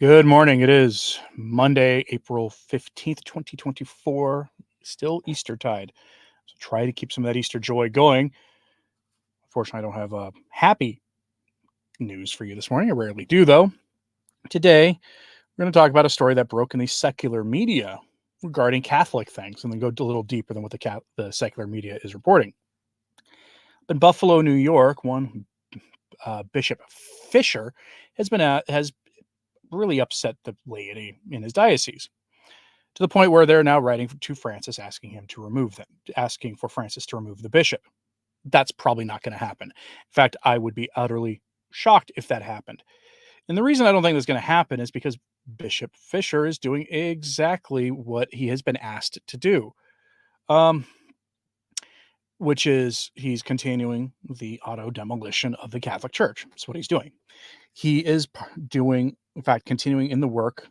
Good morning. It is Monday, April 15th, 2024. Still Eastertide. So try to keep some of that Easter joy going. Unfortunately, I don't have happy news for you this morning. I rarely do, though. Today, we're going to talk about a story that broke in the secular media regarding Catholic things, and then go a little deeper than what the secular media is reporting. In Buffalo, New York, one Bishop Fisher has really upset the laity in his diocese, to the point where they're now writing to Francis asking for Francis to remove the bishop. That's probably not going to happen. In fact, I would be utterly shocked if that happened. And the reason I don't think that's going to happen is because Bishop Fisher is doing exactly what he has been asked to do, which is he's continuing the auto demolition of the Catholic Church. That's what he's doing. He is continuing in the work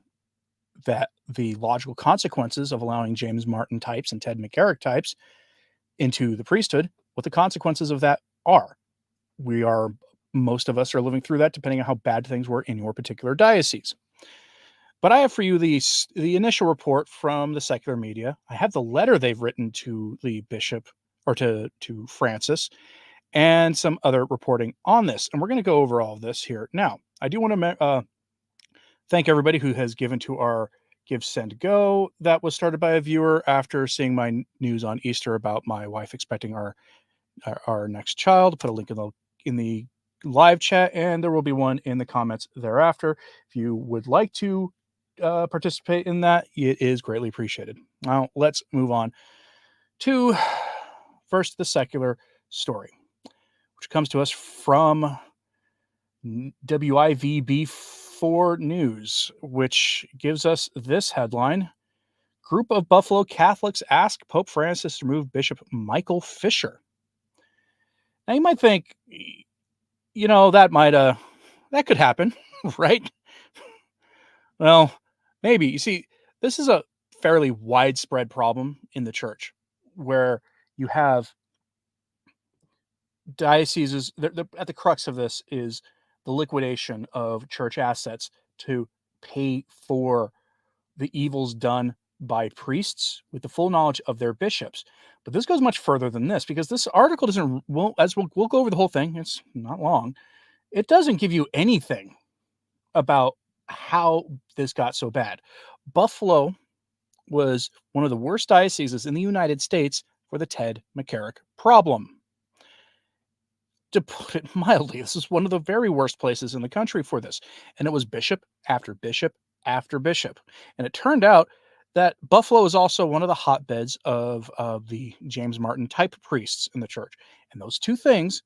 that the logical consequences of allowing James Martin types and Ted McCarrick types into the priesthood, what the consequences of that are. Most of us are living through that, depending on how bad things were in your particular diocese. But I have for you the initial report from the secular media. I have the letter they've written to the bishop, or to Francis, and some other reporting on this. And we're going to go over all of this here. Now, I do want to thank everybody who has given to our Give, Send, Go that was started by a viewer after seeing my news on Easter about my wife expecting our next child. Put a link in the live chat, and there will be one in the comments thereafter. If you would like to participate in that, it is greatly appreciated. Now, let's move on to first the secular story, which comes to us from WIVB4 News, which gives us this headline: Group of Buffalo Catholics ask Pope Francis to remove Bishop Michael Fisher. Now, you might think, that could happen, right? Well, maybe. You see, this is a fairly widespread problem in the church, where you have dioceses. At the crux of this is the liquidation of church assets to pay for the evils done by priests with the full knowledge of their bishops. But this goes much further than this, because this article we'll go over the whole thing. It's not long. It doesn't give you anything about how this got so bad. Buffalo was one of the worst dioceses in the United States for the Ted McCarrick problem. To put it mildly, this is one of the very worst places in the country for this. And it was bishop after bishop after bishop. And it turned out that Buffalo is also one of the hotbeds of the James Martin type priests in the church. And those two things,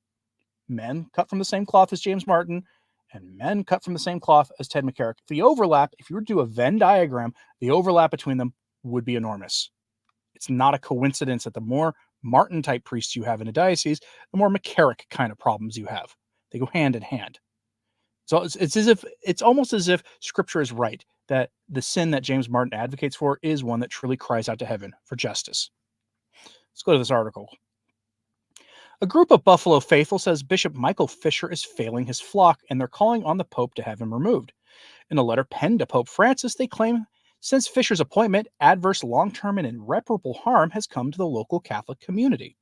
men cut from the same cloth as James Martin and men cut from the same cloth as Ted McCarrick, the overlap, if you were to do a Venn diagram, the overlap between them would be enormous. It's not a coincidence that the more Martin type priests you have in a diocese, the more McCarrick kind of problems you have. They go hand in hand. So it's almost as if Scripture is right, that the sin that James Martin advocates for is one that truly cries out to heaven for justice. Let's go to this article. A group of Buffalo faithful says Bishop Michael Fisher is failing his flock, and they're calling on the Pope to have him removed. In a letter penned to Pope Francis, they claim since Fisher's appointment, adverse long-term and irreparable harm has come to the local Catholic community.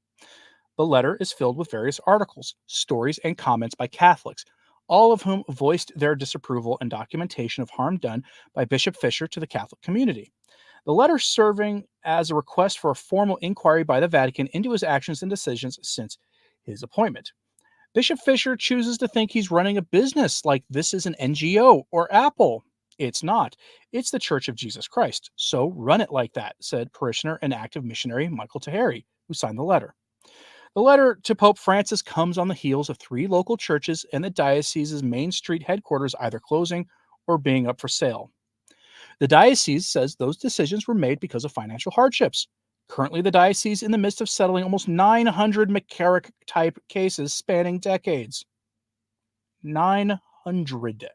The letter is filled with various articles, stories, and comments by Catholics, all of whom voiced their disapproval and documentation of harm done by Bishop Fisher to the Catholic community. The letter serving as a request for a formal inquiry by the Vatican into his actions and decisions since his appointment. Bishop Fisher chooses to think he's running a business like this is an NGO or Apple. It's not. It's the Church of Jesus Christ. So run it like that, said parishioner and active missionary Michael Taheri, who signed the letter. The letter to Pope Francis comes on the heels of 3 local churches and the diocese's Main Street headquarters either closing or being up for sale. The diocese says those decisions were made because of financial hardships. Currently, the diocese is in the midst of settling almost 900 McCarrick-type cases spanning decades. 900.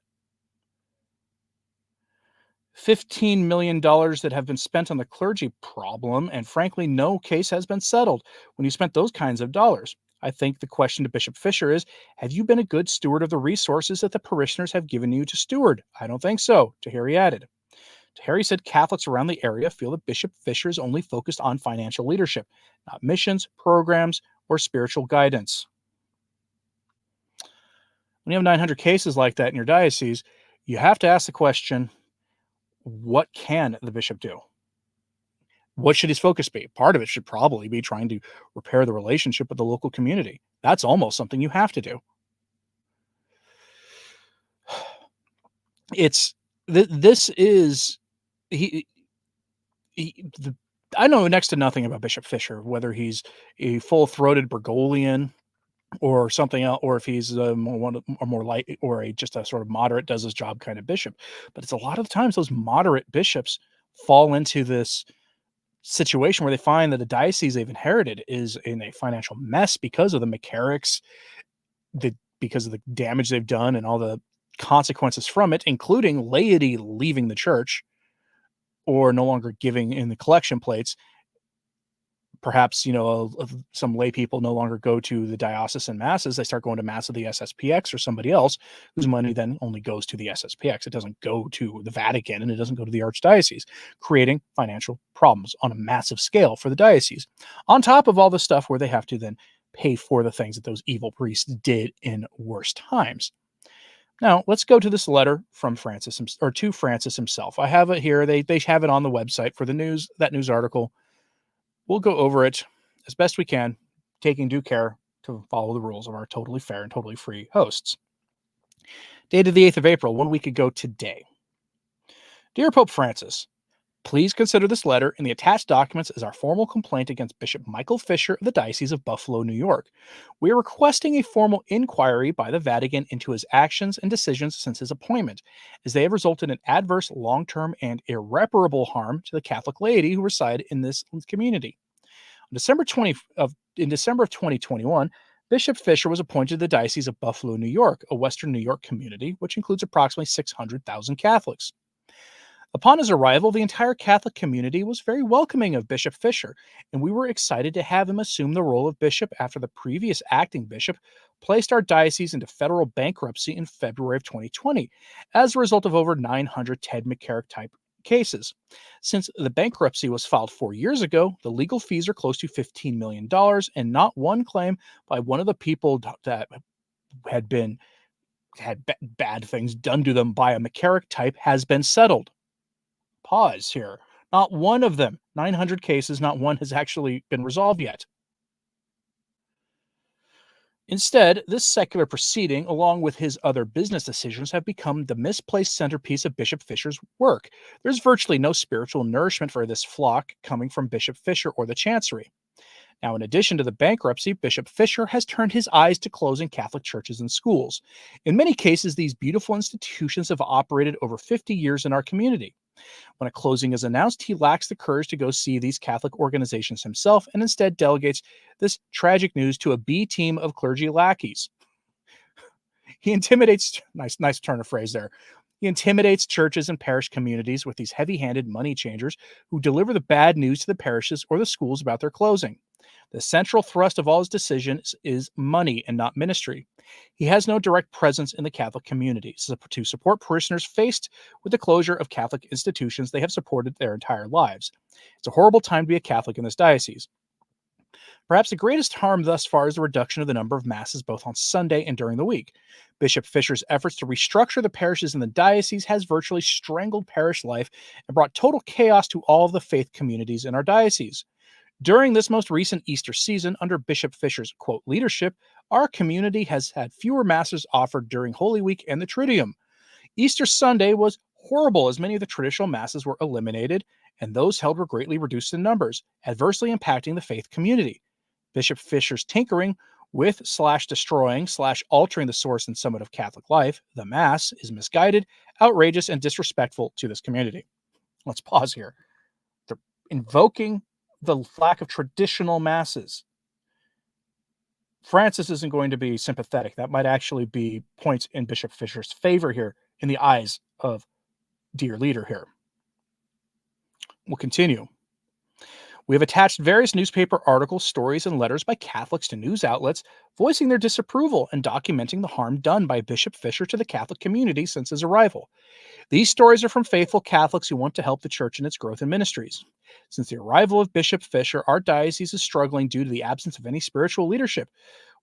$15 million that have been spent on the clergy problem, and frankly, no case has been settled when you spent those kinds of dollars. I think the question to Bishop Fisher is, have you been a good steward of the resources that the parishioners have given you to steward? I don't think so, Tahiri added. Tahiri said Catholics around the area feel that Bishop Fisher is only focused on financial leadership, not missions, programs, or spiritual guidance. When you have 900 cases like that in your diocese, you have to ask the question, what can the bishop do? What should his focus be? Part of it should probably be trying to repair the relationship with the local community. That's almost something you have to do. It's this is he, the, I know next to nothing about Bishop Fisher, whether he's a full-throated Bergoglian or something else, or if he's a more light or a just a sort of moderate does his job kind of bishop. But it's a lot of the times those moderate bishops fall into this situation where they find that the diocese they've inherited is in a financial mess because of the McCarricks, because of the damage they've done and all the consequences from it, including laity leaving the church or no longer giving in the collection plates. Perhaps, some lay people no longer go to the diocesan masses. They start going to mass of the SSPX or somebody else whose money then only goes to the SSPX. It doesn't go to the Vatican and it doesn't go to the archdiocese, creating financial problems on a massive scale for the diocese. On top of all the stuff where they have to then pay for the things that those evil priests did in worse times. Now, let's go to this letter from Francis, or to Francis himself. I have it here. They have it on the website for the news, that news article. We'll go over it as best we can, taking due care to follow the rules of our totally fair and totally free hosts. Dated the 8th of April, 1 week ago today. Dear Pope Francis, please consider this letter and the attached documents as our formal complaint against Bishop Michael Fisher of the Diocese of Buffalo, New York. We are requesting a formal inquiry by the Vatican into his actions and decisions since his appointment, as they have resulted in adverse, long-term, and irreparable harm to the Catholic laity who reside in this community. In December of 2021, Bishop Fisher was appointed to the Diocese of Buffalo, New York, a Western New York community which includes approximately 600,000 Catholics. Upon his arrival, the entire Catholic community was very welcoming of Bishop Fisher, and we were excited to have him assume the role of bishop after the previous acting bishop placed our diocese into federal bankruptcy in February of 2020 as a result of over 900 Ted McCarrick-type cases. Since the bankruptcy was filed 4 years ago, the legal fees are close to $15 million, and not one claim by one of the people that had bad things done to them by a McCarrick type has been settled. Pause here. Not one of them, 900 cases, not one has actually been resolved yet. Instead, this secular proceeding, along with his other business decisions, have become the misplaced centerpiece of Bishop Fisher's work. There's virtually no spiritual nourishment for this flock coming from Bishop Fisher or the Chancery. Now, in addition to the bankruptcy, Bishop Fisher has turned his eyes to closing Catholic churches and schools. In many cases, these beautiful institutions have operated over 50 years in our community. When a closing is announced, he lacks the courage to go see these Catholic organizations himself and instead delegates this tragic news to a B team of clergy lackeys. He intimidates, nice turn of phrase there. He intimidates churches and parish communities with these heavy-handed money changers who deliver the bad news to the parishes or the schools about their closing. The central thrust of all his decisions is money and not ministry. He has no direct presence in the Catholic community to support parishioners faced with the closure of Catholic institutions they have supported their entire lives. It's a horrible time to be a Catholic in this diocese. Perhaps the greatest harm thus far is the reduction of the number of masses both on Sunday and during the week. Bishop Fisher's efforts to restructure the parishes in the diocese has virtually strangled parish life and brought total chaos to all of the faith communities in our diocese. During this most recent Easter season, under Bishop Fisher's, quote, leadership, our community has had fewer masses offered during Holy Week and the Triduum. Easter Sunday was horrible as many of the traditional masses were eliminated and those held were greatly reduced in numbers, adversely impacting the faith community. Bishop Fisher's tinkering with /destroying/altering the source and summit of Catholic life, the Mass, is misguided, outrageous, and disrespectful to this community. Let's pause here. They're invoking the lack of traditional masses. Francis isn't going to be sympathetic. That might actually be points in Bishop Fisher's favor here in the eyes of dear leader here. We'll continue. We have attached various newspaper articles, stories, and letters by Catholics to news outlets, voicing their disapproval and documenting the harm done by Bishop Fisher to the Catholic community since his arrival. These stories are from faithful Catholics who want to help the church in its growth and ministries. Since the arrival of Bishop Fisher, our diocese is struggling due to the absence of any spiritual leadership.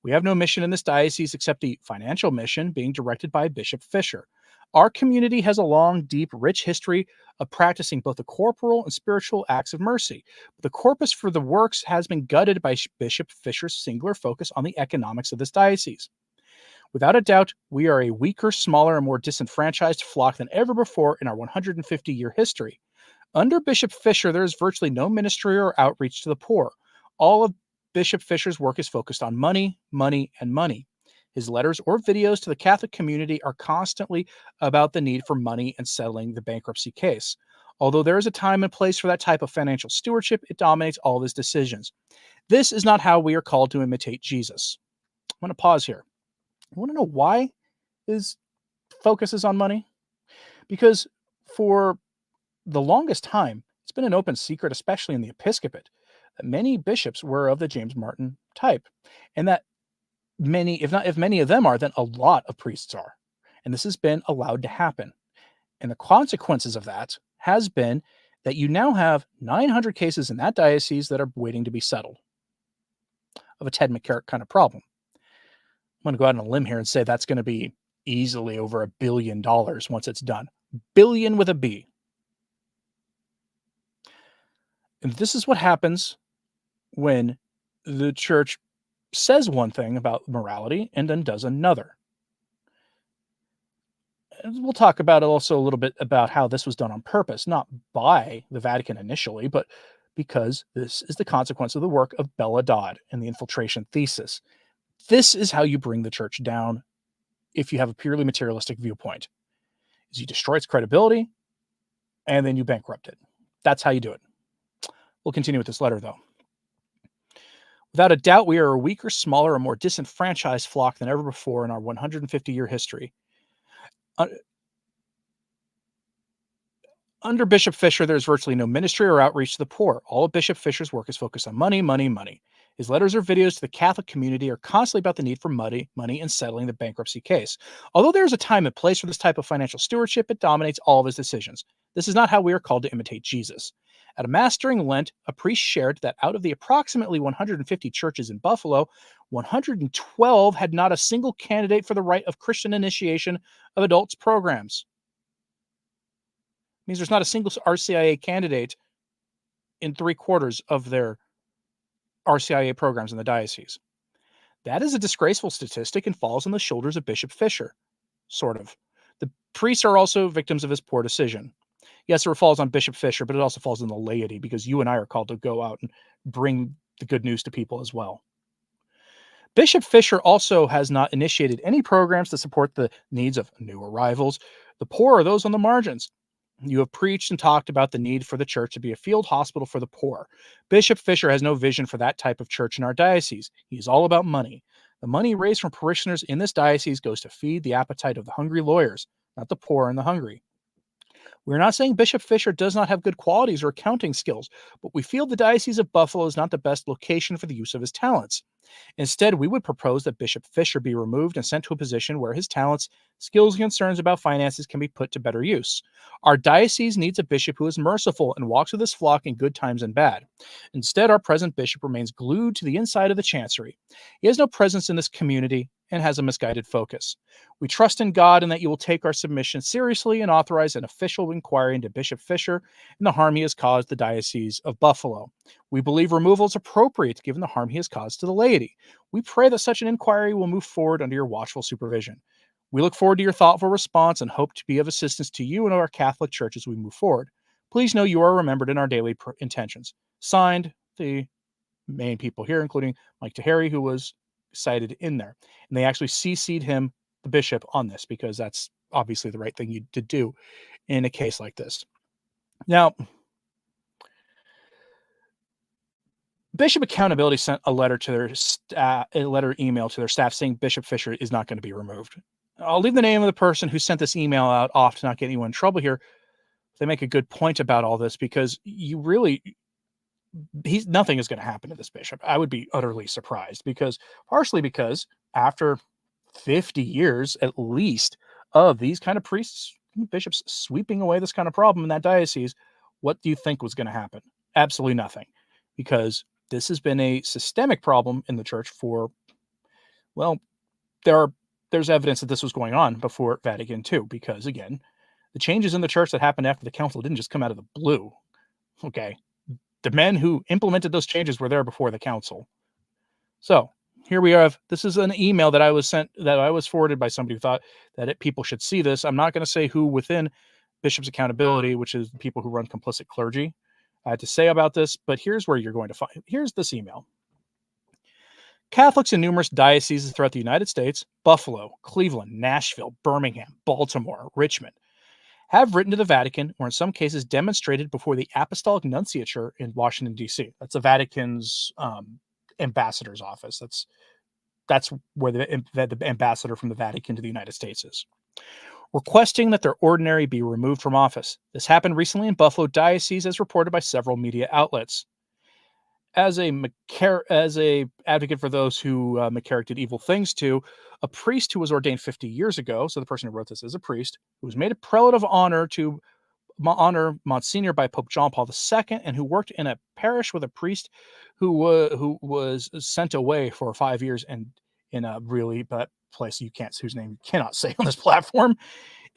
We have no mission in this diocese except the financial mission being directed by Bishop Fisher. Our community has a long, deep, rich history of practicing both the corporal and spiritual acts of mercy. The corpus for the works has been gutted by Bishop Fisher's singular focus on the economics of this diocese. Without a doubt, we are a weaker, smaller, and more disenfranchised flock than ever before in our 150-year history. Under Bishop Fisher, there is virtually no ministry or outreach to the poor. All of Bishop Fisher's work is focused on money, money, and money. His letters or videos to the Catholic community are constantly about the need for money and settling the bankruptcy case. Although there is a time and place for that type of financial stewardship, it dominates all of his decisions. This is not how we are called to imitate Jesus. I'm going to pause here. You want to know why his focus is on money? Because for the longest time, it's been an open secret, especially in the episcopate, that many bishops were of the James Martin type, and that many, if many of them are, then a lot of priests are. And this has been allowed to happen. And the consequences of that has been that you now have 900 cases in that diocese that are waiting to be settled of a Ted McCarrick kind of problem. I'm going to go out on a limb here and say that's going to be easily over $1 billion once it's done. Billion with a B. And this is what happens when the church says one thing about morality and then does another. And we'll talk about it also a little bit about how this was done on purpose, not by the Vatican initially, but because this is the consequence of the work of Bella Dodd and the infiltration thesis. This is how you bring the church down if you have a purely materialistic viewpoint. Is you destroy its credibility and then you bankrupt it. That's how you do it. We'll continue with this letter, though. Without a doubt, we are a weaker, smaller, and more disenfranchised flock than ever before in our 150-year history. Under Bishop Fisher, there's virtually no ministry or outreach to the poor. All of Bishop Fisher's work is focused on money, money, money. His letters or videos to the Catholic community are constantly about the need for money, and settling the bankruptcy case. Although there is a time and place for this type of financial stewardship, it dominates all of his decisions. This is not how we are called to imitate Jesus. At a Mass during Lent, a priest shared that out of the approximately 150 churches in Buffalo, 112 had not a single candidate for the rite of Christian initiation of adults programs. It means there's not a single RCIA candidate in 3/4 of their RCIA programs in the diocese. That is a disgraceful statistic and falls on the shoulders of Bishop Fisher, sort of. The priests are also victims of his poor decision. Yes, it falls on Bishop Fisher, but it also falls on the laity because you and I are called to go out and bring the good news to people as well. Bishop Fisher also has not initiated any programs to support the needs of new arrivals, the poor, or those on the margins. You have preached and talked about the need for the church to be a field hospital for the poor. Bishop Fisher has no vision for that type of church in our diocese. He is all about money. The money raised from parishioners in this diocese goes to feed the appetite of the hungry lawyers, not the poor and the hungry. We're not saying Bishop Fisher does not have good qualities or accounting skills, but we feel the Diocese of Buffalo is not the best location for the use of his talents. Instead, we would propose that Bishop Fisher be removed and sent to a position where his talents, skills, and concerns about finances can be put to better use. Our diocese needs a bishop who is merciful and walks with his flock in good times and bad. Instead, our present bishop remains glued to the inside of the chancery. He has no presence in this community and has a misguided focus. We trust in God and that you will take our submission seriously and authorize an official inquiry into Bishop Fisher and the harm he has caused the Diocese of Buffalo. We believe removal is appropriate given the harm he has caused to the laity. We pray that such an inquiry will move forward under your watchful supervision. We look forward to your thoughtful response and hope to be of assistance to you and our Catholic Church as we move forward. Please know you are remembered in our daily intentions. Signed, the main people here, including Mike Tahari, who was cited in there. And they actually CC'd him, the bishop, on this because that's obviously the right thing to do in a case like this. Now, Bishop Accountability sent a letter to their email to their staff saying Bishop Fisher is not going to be removed. I'll leave the name of the person who sent this email out off to not get anyone in trouble here. They make a good point about all this because you really, nothing is going to happen to this bishop. I would be utterly surprised partially because after 50 years at least of these kind of priests, bishops sweeping away this kind of problem in that diocese, what do you think was going to happen? Absolutely nothing, because this has been a systemic problem in the church for, well, there's evidence that this was going on before Vatican II, because again, the changes in the church that happened after the council didn't just come out of the blue. Okay. The men who implemented those changes were there before the council. So here we have, this is an email that I was forwarded by somebody who thought that people should see this. I'm not going to say who within Bishop's Accountability, which is the people who run complicit clergy, had to say about this, but here's where you're going to find, here's this email. Catholics in numerous dioceses throughout the United States, Buffalo, Cleveland, Nashville, Birmingham, Baltimore, Richmond, have written to the Vatican, or in some cases demonstrated before the Apostolic Nunciature in Washington, D.C. That's the Vatican's ambassador's office. That's where the ambassador from the Vatican to the United States is. Requesting that their ordinary be removed from office. This happened recently in Buffalo Diocese, as reported by several media outlets. As a advocate for those who McCarrick did evil things to, a priest who was ordained 50 years ago, so the person who wrote this is a priest, who was made a prelate of honor to honor Monsignor by Pope John Paul II, and who worked in a parish with a priest who was sent away for 5 years and in a really bad place whose name you cannot say on this platform.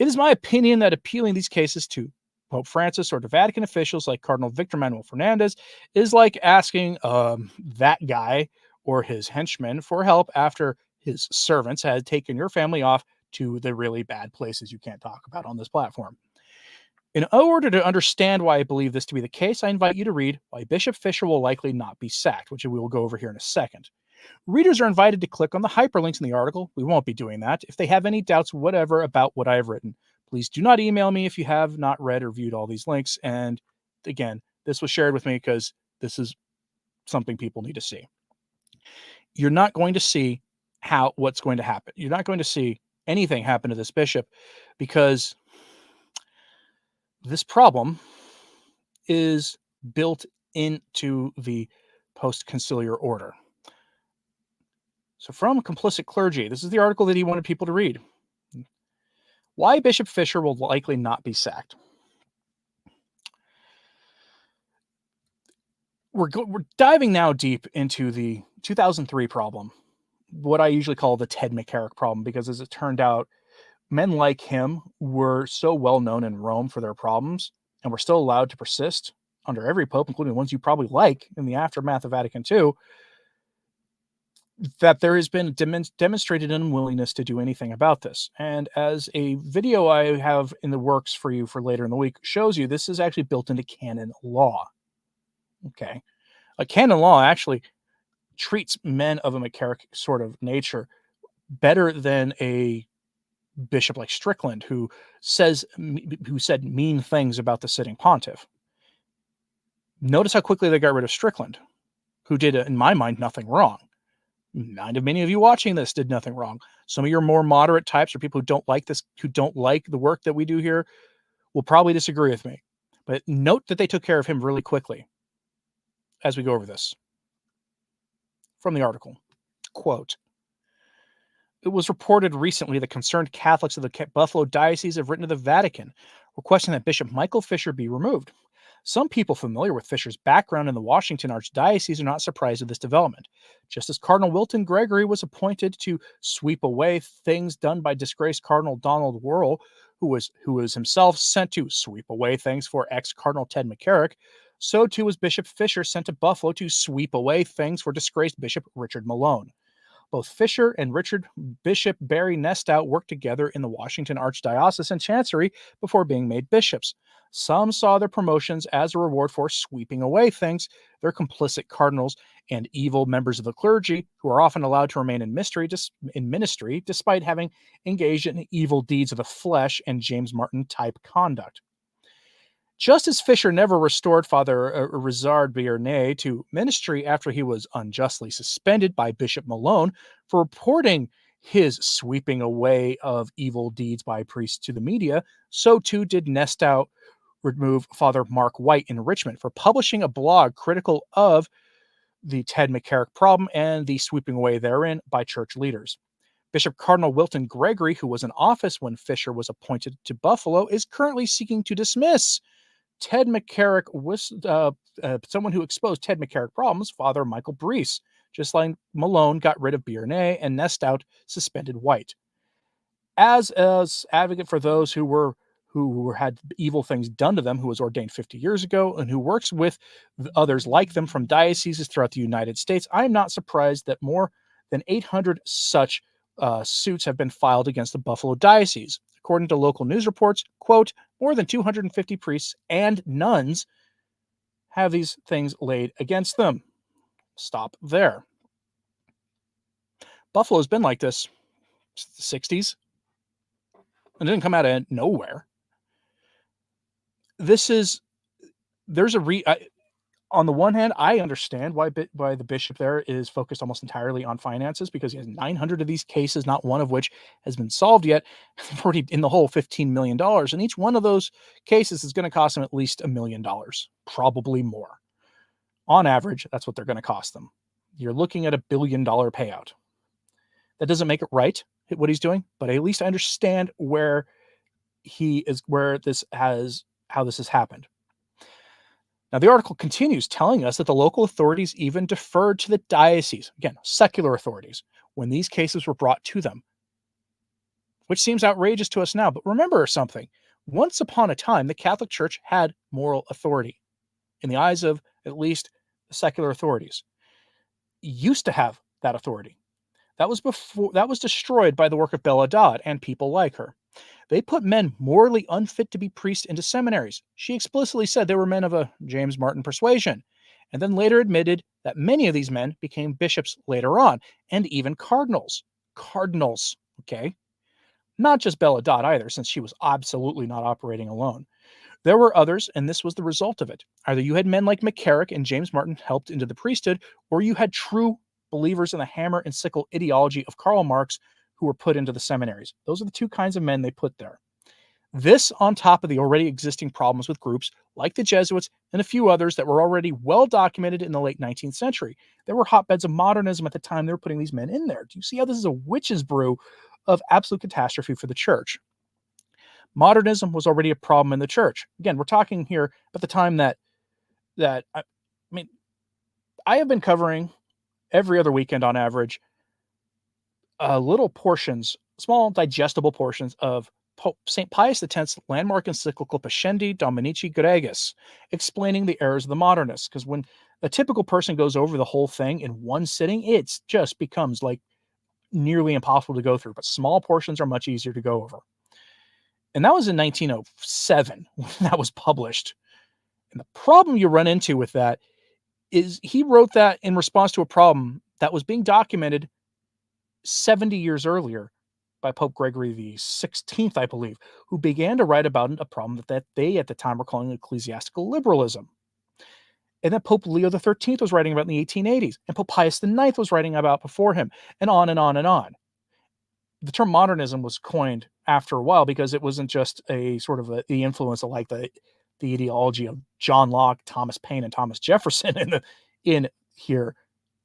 It is my opinion that appealing these cases to Pope Francis or to Vatican officials like Cardinal Victor Manuel Fernandez is like asking that guy or his henchmen for help after his servants had taken your family off to the really bad places you can't talk about on this platform. In order to understand why I believe this to be the case, I invite you to read Why Bishop Fisher Will Likely Not Be Sacked, which we will go over here in a second. Readers are invited to click on the hyperlinks in the article. We won't be doing that. If they have any doubts, whatever, about what I have written, please do not email me if you have not read or viewed all these links. And again, this was shared with me because this is something people need to see. You're not going to see what's going to happen. You're not going to see anything happen to this bishop, because this problem is built into the post-conciliar order. So from Complicit Clergy, this is the article that he wanted people to read. Why Bishop Fisher Will Likely Not Be Sacked. We're diving now deep into the 2003 problem, what I usually call the Ted McCarrick problem, because as it turned out, men like him were so well known in Rome for their problems and were still allowed to persist under every pope, including the ones you probably like in the aftermath of Vatican II, that there has been demonstrated unwillingness to do anything about this. And as a video I have in the works for you for later in the week shows you, this is actually built into canon law. Okay. A canon law actually treats men of a McCarrick sort of nature better than a bishop like Strickland, who said mean things about the sitting pontiff. Notice how quickly they got rid of Strickland, who did, in my mind, nothing wrong. Many of you watching this did nothing wrong. Some of your more moderate types, or people who don't like this, who don't like the work that we do here, will probably disagree with me. But note that they took care of him really quickly as we go over this. From the article, quote, "It was reported recently that concerned Catholics of the Buffalo Diocese have written to the Vatican requesting that Bishop Michael Fisher be removed. Some people familiar with Fisher's background in the Washington Archdiocese are not surprised at this development. Just as Cardinal Wilton Gregory was appointed to sweep away things done by disgraced Cardinal Donald Wuerl, who was himself sent to sweep away things for ex-Cardinal Ted McCarrick, so too was Bishop Fisher sent to Buffalo to sweep away things for disgraced Bishop Richard Malone. Both Fisher and Bishop Barry Nestout worked together in the Washington Archdiocese and Chancery before being made bishops. Some saw their promotions as a reward for sweeping away things. They're complicit cardinals and evil members of the clergy who are often allowed to remain in ministry despite having engaged in evil deeds of the flesh and James Martin type conduct. Just as Fisher never restored Father Rizard Biernet to ministry after he was unjustly suspended by Bishop Malone for reporting his sweeping away of evil deeds by priests to the media, so too did Nestout remove Father Mark White in Richmond for publishing a blog critical of the Ted McCarrick problem and the sweeping away therein by church leaders. Bishop Cardinal Wilton Gregory, who was in office when Fisher was appointed to Buffalo, is currently seeking to dismiss Ted McCarrick was someone who exposed Ted McCarrick problems, Father Michael Brees, just like Malone got rid of Biernet and Nestout suspended White. As advocate for those who had evil things done to them, who was ordained 50 years ago, and who works with others like them from dioceses throughout the United States, I am not surprised that more than 800 such suits have been filed against the Buffalo Diocese. According to local news reports, quote, more than 250 priests and nuns have these things laid against them. Stop there. Buffalo's been like this since the 60s. It didn't come out of nowhere. On the one hand, I understand why the bishop there is focused almost entirely on finances, because he has 900 of these cases, not one of which has been solved yet. They've already in the hole $15 million, and each one of those cases is going to cost him at least $1 million, probably more. On average, that's what they're going to cost them. You're looking at $1 billion payout. That doesn't make it right, what he's doing, but at least I understand how this has happened. Now, the article continues telling us that the local authorities even deferred to the diocese, again, secular authorities, when these cases were brought to them, which seems outrageous to us now. But remember something. Once upon a time, the Catholic Church had moral authority in the eyes of at least the secular authorities. It used to have that authority. That was destroyed by the work of Bella Dodd and people like her. They put men morally unfit to be priests into seminaries. She explicitly said they were men of a James Martin persuasion, and then later admitted that many of these men became bishops later on, and even cardinals. Cardinals, okay? Not just Bella Dodd either, since she was absolutely not operating alone. There were others, and this was the result of it. Either you had men like McCarrick and James Martin helped into the priesthood, or you had true believers in the hammer and sickle ideology of Karl Marx who were put into the seminaries. Those are the two kinds of men they put there. This on top of the already existing problems with groups like the Jesuits and a few others that were already well documented in the late 19th century. There were hotbeds of modernism at the time they were putting these men in there. Do you see how this is a witch's brew of absolute catastrophe for the church? Modernism was already a problem in the church. Again, we're talking here at the time that I have been covering every other weekend on average little portions, small digestible portions of Pope St. Pius X's landmark encyclical Pascendi Dominici Gregis, explaining the errors of the modernists. Because when a typical person goes over the whole thing in one sitting, it just becomes like nearly impossible to go through. But small portions are much easier to go over. And that was in 1907 when that was published. And the problem you run into with that is he wrote that in response to a problem that was being documented 70 years earlier by Pope Gregory the 16th, I believe, who began to write about a problem that they at the time were calling ecclesiastical liberalism. And then Pope Leo the 13th was writing about in the 1880s, and Pope Pius IX was writing about before him, and on and on and on. The term modernism was coined after a while because it wasn't just a sort of the influence of like the ideology of John Locke, Thomas Paine, and Thomas Jefferson in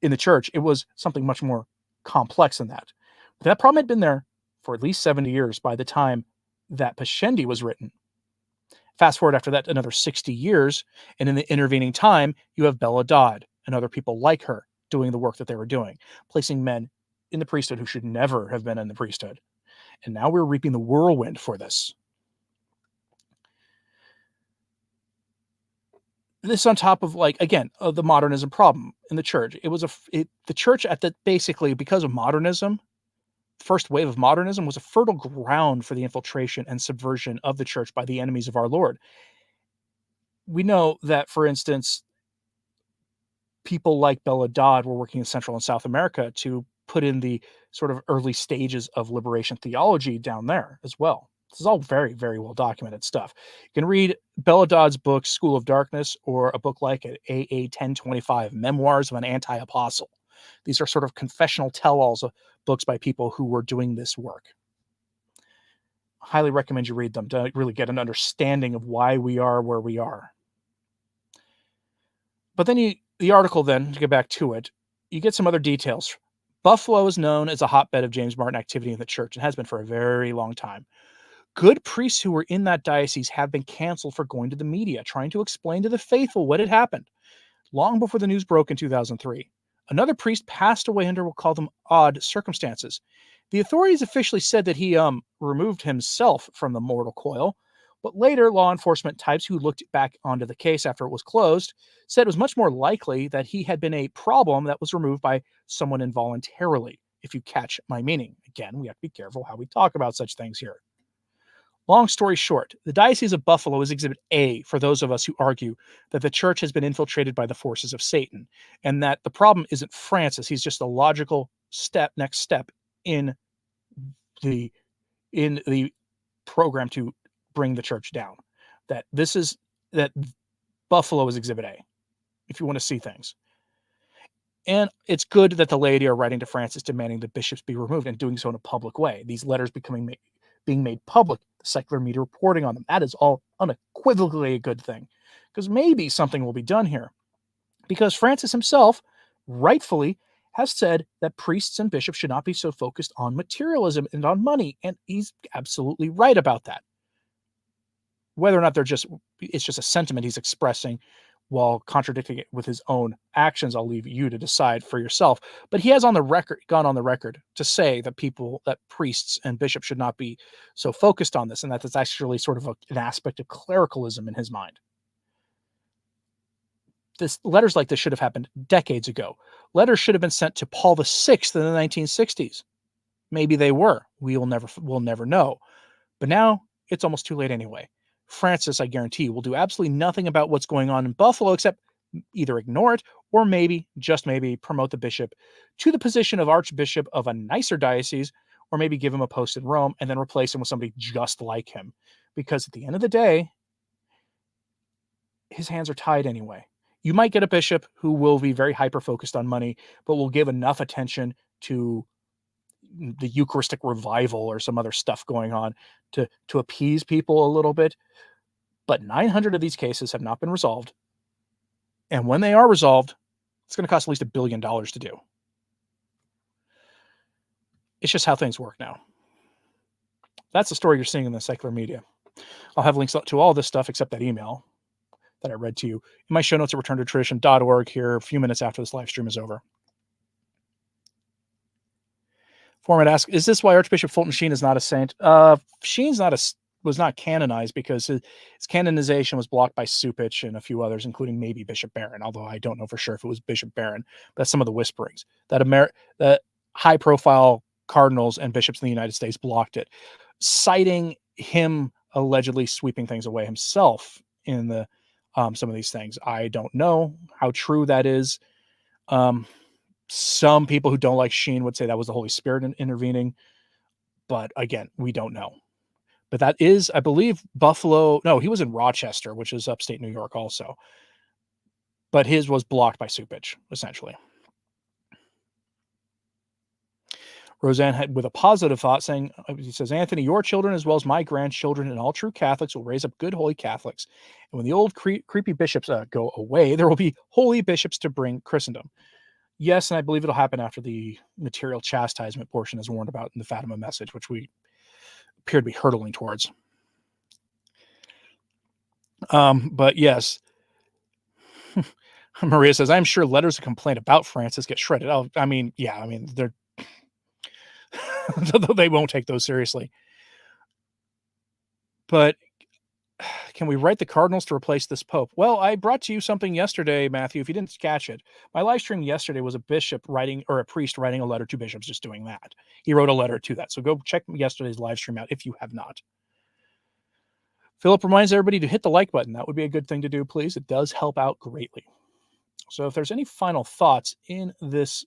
the church. It was something much more complex than that. But that problem had been there for at least 70 years by the time that Pascendi was written. Fast forward after that another 60 years, and in the intervening time, you have Bella Dodd and other people like her doing the work that they were doing, placing men in the priesthood who should never have been in the priesthood. And now we're reaping the whirlwind for this. This on top of the modernism problem in the church. The church basically, because of modernism, first wave of modernism was a fertile ground for the infiltration and subversion of the church by the enemies of our Lord. We know that, for instance, people like Bella Dodd were working in Central and South America to put in the sort of early stages of liberation theology down there as well. This is all very, very well documented stuff. You can read Bella Dodd's book, School of Darkness, or a book like it, AA 1025, Memoirs of an Anti-Apostle. These are sort of confessional tell-alls of books by people who were doing this work. Highly recommend you read them to really get an understanding of why we are where we are. But then the article then, to get back to it, you get some other details. Buffalo is known as a hotbed of James Martin activity in the church and has been for a very long time. Good priests who were in that diocese have been canceled for going to the media, trying to explain to the faithful what had happened, long before the news broke in 2003. Another priest passed away under, we'll call them, odd circumstances. The authorities officially said that he removed himself from the mortal coil, but later law enforcement types who looked back onto the case after it was closed said it was much more likely that he had been a problem that was removed by someone involuntarily, if you catch my meaning. Again, we have to be careful how we talk about such things here. Long story short, the Diocese of Buffalo is Exhibit A for those of us who argue that the church has been infiltrated by the forces of Satan, and that the problem isn't Francis. He's just a logical next step in the program to bring the church down. That Buffalo is Exhibit A, if you want to see things. And it's good that the laity are writing to Francis demanding the bishops be removed and doing so in a public way. These letters being made public, the secular media reporting on them. That is all unequivocally a good thing, because maybe something will be done here. Because Francis himself, rightfully, has said that priests and bishops should not be so focused on materialism and on money, and he's absolutely right about that. Whether or not it's just a sentiment he's expressing while contradicting it with his own actions, I'll leave you to decide for yourself. But he has gone on the record to say that priests and bishops should not be so focused on this, and that it's actually sort of an aspect of clericalism in his mind. Letters like this should have happened decades ago. Letters should have been sent to Paul VI in the 1960s. Maybe they were. We'll never know. But now it's almost too late anyway. Francis, I guarantee, will do absolutely nothing about what's going on in Buffalo except either ignore it or maybe, just maybe, promote the bishop to the position of archbishop of a nicer diocese, or maybe give him a post in Rome and then replace him with somebody just like him. Because at the end of the day, his hands are tied anyway. You might get a bishop who will be very hyper-focused on money, but will give enough attention to the Eucharistic revival or some other stuff going on to appease people a little bit. But 900 of these cases have not been resolved. And when they are resolved, it's going to cost at least $1 billion to do. It's just how things work now. That's the story you're seeing in the secular media. I'll have links to all this stuff except that email that I read to you in my show notes at returntotradition.org here a few minutes after this live stream is over. Format asks, is this why Archbishop Fulton Sheen is not a saint? Sheen's was not canonized because his canonization was blocked by Supich and a few others, including maybe Bishop Barron, although I don't know for sure if it was Bishop Barron. But that's some of the whisperings that high-profile cardinals and bishops in the United States blocked it, citing him allegedly sweeping things away himself in the some of these things. I don't know how true that is. Some people who don't like Sheen would say that was the Holy Spirit intervening, but again, we don't know. But that is, I believe, Buffalo. No, he was in Rochester, which is upstate New York also. But his was blocked by Supich, essentially. Roseanne had with a positive thought saying, he says, Anthony, your children as well as my grandchildren and all true Catholics will raise up good holy Catholics. And when the old creepy bishops go away, there will be holy bishops to bring Christendom. Yes, and I believe it'll happen after the material chastisement portion is warned about in the Fatima message, which we appear to be hurtling towards. But yes, Maria says, I'm sure letters of complaint about Francis get shredded. Oh, I mean, they're they won't take those seriously. But can we write the cardinals to replace this pope? Well, I brought to you something yesterday, Matthew, if you didn't catch it. My live stream yesterday was a priest writing a letter to bishops, just doing that. He wrote a letter to that. So go check yesterday's live stream out if you have not. Philip reminds everybody to hit the like button. That would be a good thing to do, please. It does help out greatly. So if there's any final thoughts in this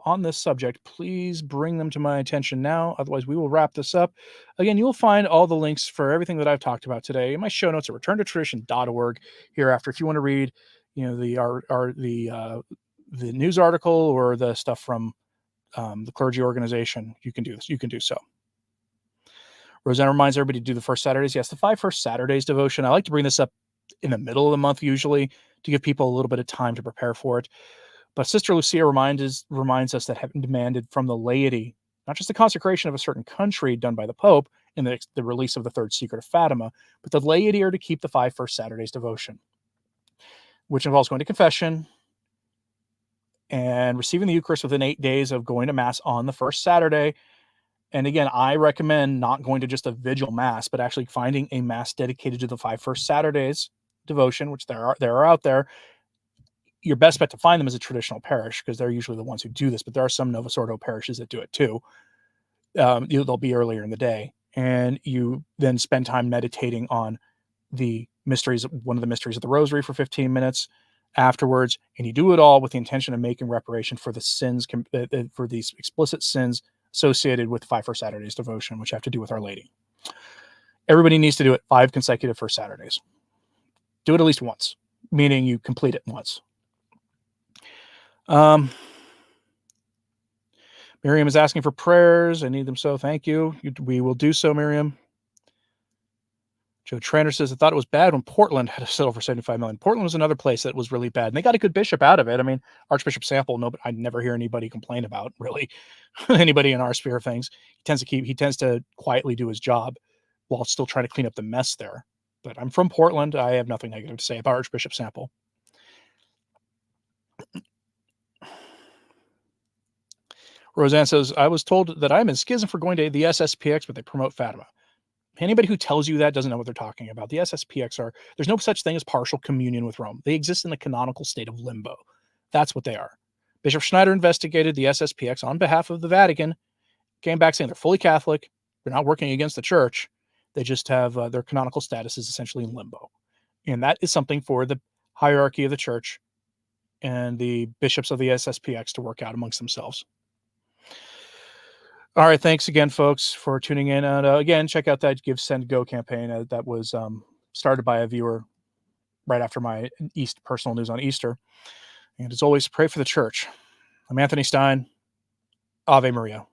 on this subject, please bring them to my attention now. Otherwise, we will wrap this up. Again, you will find all the links for everything that I've talked about today in my show notes at returntotradition.org hereafter. If you want to read, the news article or the stuff from the clergy organization, you can do this. You can do so. Rosanna reminds everybody to do the first Saturdays. Yes, the 5 first Saturdays devotion. I like to bring this up in the middle of the month usually to give people a little bit of time to prepare for it. But Sister Lucia reminds us that heaven demanded from the laity, not just the consecration of a certain country done by the Pope in the release of the Third Secret of Fatima, but the laity are to keep the 5 first Saturdays devotion, which involves going to confession and receiving the Eucharist within 8 days of going to Mass on the first Saturday. And again, I recommend not going to just a vigil Mass, but actually finding a Mass dedicated to the 5 first Saturdays devotion, which there are out there. Your best bet to find them is a traditional parish, because they're usually the ones who do this, but there are some Novus Ordo parishes that do it too. They'll be earlier in the day, and you then spend time meditating on the mysteries, one of the mysteries of the Rosary, for 15 minutes afterwards, and you do it all with the intention of making reparation for the sins, for these explicit sins associated with 5 First Saturdays devotion, which have to do with Our Lady. Everybody needs to do it 5 consecutive First Saturdays. Do it at least once, meaning you complete it once. Miriam is asking for prayers. I need them, so thank you. We will do so, Miriam. Joe Trander says, I thought it was bad when Portland had to settle for $75 million. Portland was another place that was really bad, and they got a good bishop out of it. I mean, Archbishop Sample, no, but I never hear anybody complain about, really, anybody in our sphere of things. He tends to quietly do his job while still trying to clean up the mess there. But I'm from Portland. I have nothing negative to say about Archbishop Sample. Roseanne says, I was told that I'm in schism for going to the SSPX, but they promote Fatima. Anybody who tells you that doesn't know what they're talking about. The SSPX there's no such thing as partial communion with Rome. They exist in the canonical state of limbo. That's what they are. Bishop Schneider investigated the SSPX on behalf of the Vatican, came back saying they're fully Catholic. They're not working against the church. They just have their canonical status is essentially in limbo. And that is something for the hierarchy of the church and the bishops of the SSPX to work out amongst themselves. All right, thanks again, folks, for tuning in. And again, check out that Give, Send, Go campaign that was started by a viewer right after my personal news on Easter. And as always, pray for the church. I'm Anthony Stine. Ave Maria.